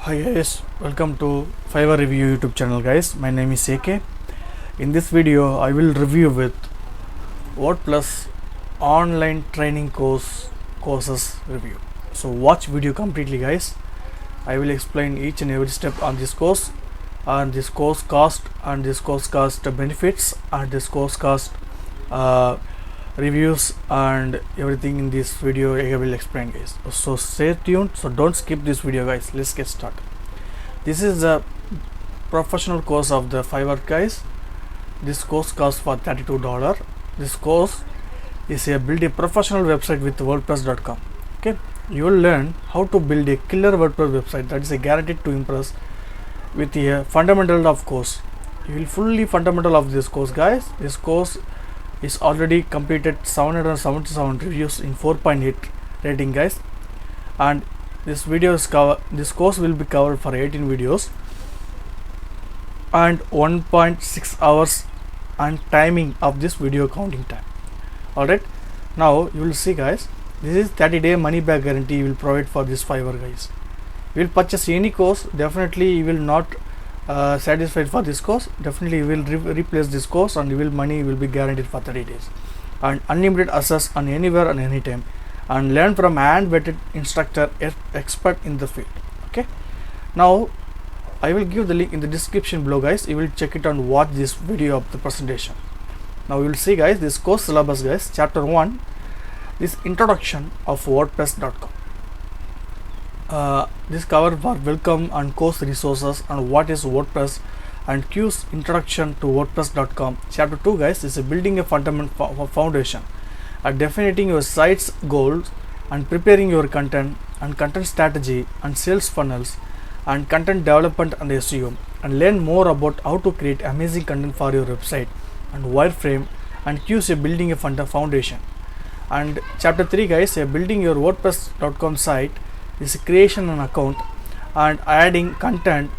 Hi guys, welcome to Fiverr Review YouTube channel guys. My name is AK. In this video I will review with WordPress online training courses review. So watch video completely guys. I will explain each and every step on this course and this course cost and this course cost benefits and this course cost reviews and everything in this video I will explain guys. So stay tuned, so don't skip this video guys. Let's get started. This is a professional course of the Fiverr guys. This course costs for $32. This course is a build a professional website with WordPress.com. Okay, you will learn how to build a killer WordPress website that is a guaranteed to impress with a fundamental of course. You will fully fundamental of this course guys. This course is already completed 777 reviews in 4.8 rating guys, and this course will be covered for 18 videos and 1.6 hours and timing of this video counting time. Alright, now you will see guys, this is 30-day money back guarantee you will provide for this Fiverr guys. You will purchase any course, definitely you will not satisfied for this course, definitely you will replace this course and money will be guaranteed for 30 days and unlimited access on anywhere and anytime, and learn from hand vetted instructor expert in the field. Okay, now I will give the link in the description below guys. You will check it and watch this video of the presentation. Now you will see guys, this course syllabus guys, chapter 1 is introduction of WordPress.com. This cover for welcome and course resources and what is WordPress and Q's introduction to WordPress.com. Chapter 2 guys is a building a fundamental foundation, defining your site's goals and preparing your content and content strategy and sales funnels and content development and SEO, and learn more about how to create amazing content for your website and wireframe and Q's a building a foundation. And chapter 3 guys, building your WordPress.com site is creation an account and adding content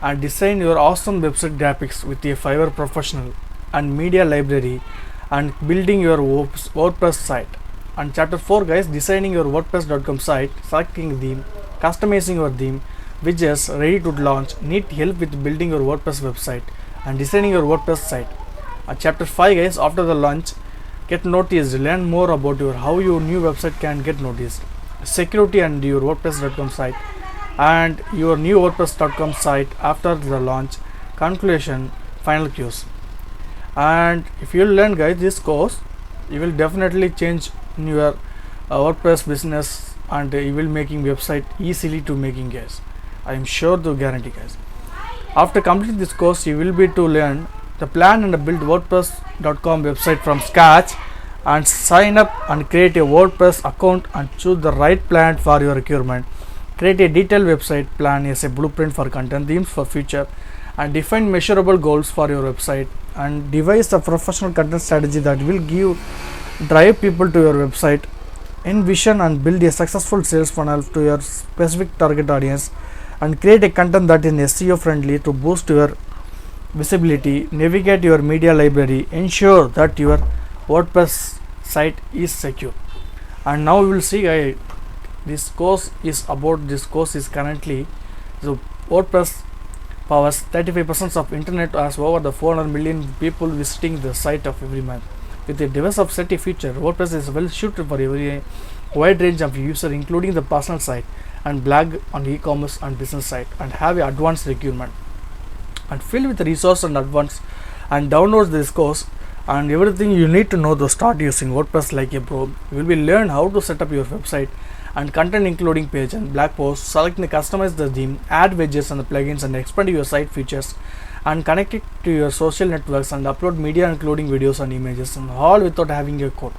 and design your awesome website graphics with a Fiverr professional and media library and building your WordPress site. And chapter 4 guys, designing your WordPress.com site, selecting theme, customizing your theme, widgets ready to launch, need help with building your WordPress website and designing your WordPress site. Chapter 5 guys, after the launch, get noticed, learn more about your how your new website can get noticed, security and your WordPress.com site and your new WordPress.com site after the launch, conclusion, final cues. And if you learn guys this course, you will definitely change in your WordPress business and you will making website easily to making guys. I am sure to guarantee guys. After completing this course, you will be to learn the plan and build WordPress.com website from scratch and sign up and create a WordPress account and choose the right plan for your requirement. Create a detailed website plan as a blueprint for content themes for future and define measurable goals for your website and devise a professional content strategy that will drive people to your website. Envision and build a successful sales funnel to your specific target audience and create a content that is SEO friendly to boost your visibility. Navigate your media library, ensure that your WordPress site is secure. And now we will see guys, this course is currently the WordPress powers 35% of internet, as over the 400 million people visiting the site of every month. With a diverse of set feature, WordPress is well suited for every wide range of user, including the personal site and blog on e-commerce and business site, and have a advanced requirement and filled with resource and advanced. And download this course and everything you need to know to start using WordPress like a pro. You will be learn how to set up your website and content including page and blog posts, select and customize the theme, add widgets and the plugins and expand your site features and connect it to your social networks and upload media including videos and images, and all without having a code.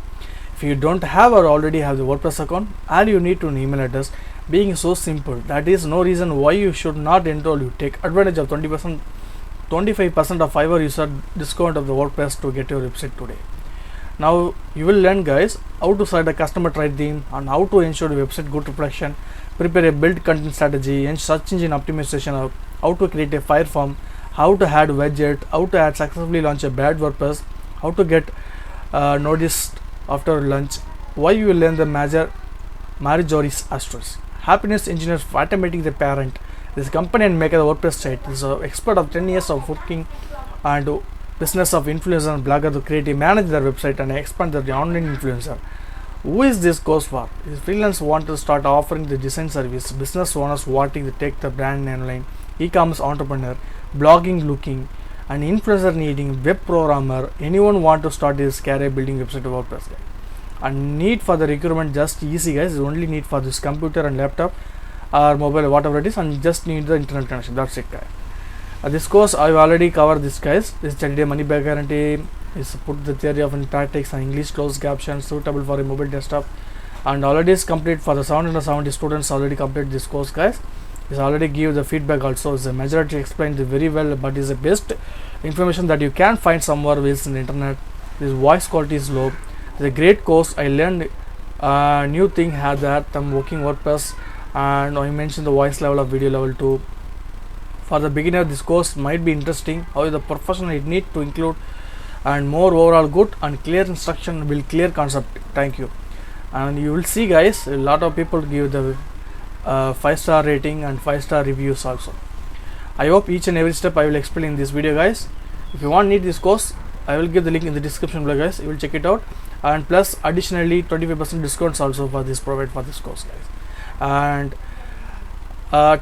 If you don't have or already have the WordPress account, all you need to an email address. Being so simple, that is no reason why you should not enroll. You take advantage of 25% of Fiverr user discount of the WordPress to get your website today. Now you will learn guys how to set a customer tried theme and how to ensure the website good reflection, prepare a build content strategy and search engine optimization, how to create a fire form, how to add widget, how to successfully launch a bad WordPress, how to get noticed after lunch, why you will learn the major Marijoris Astros. Happiness engineers for automating the parent This company and maker of WordPress site is an expert of 10 years of working and business of influencer and blogger to create, manage their website and expand their online influencer. Who is this course for? Is freelance want to start offering the design service, business owners wanting to take the brand online, e-commerce entrepreneur, blogging looking, and influencer needing, web programmer, anyone want to start this career building website of WordPress. And need for the requirement just easy guys, you only need for this computer and laptop or mobile, whatever it is, and just need the internet connection. That's it guys. This course I've already covered this guys. This 30-day money back guarantee is put the theory of tactics and English closed captions suitable for a mobile desktop, and already is complete for the 770 students already complete this course guys. Is already give the feedback also. Is the majority explained very well, but is the best information that you can find somewhere with in the internet. This voice quality is low. It's a great course. I learned new thing had that I'm working WordPress, and I mentioned the voice level of video level 2. For the beginner this course might be interesting. However, the professional it need to include and more overall good and clear instruction will clear concept. Thank you. And you will see guys, a lot of people give the 5-star rating and 5-star reviews also. I hope each and every step I will explain in this video guys. If you want need this course, I will give the link in the description below guys. You will check it out, and plus additionally 25% discounts also for this provide for this course guys. And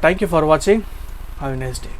thank you for watching. Have a nice day.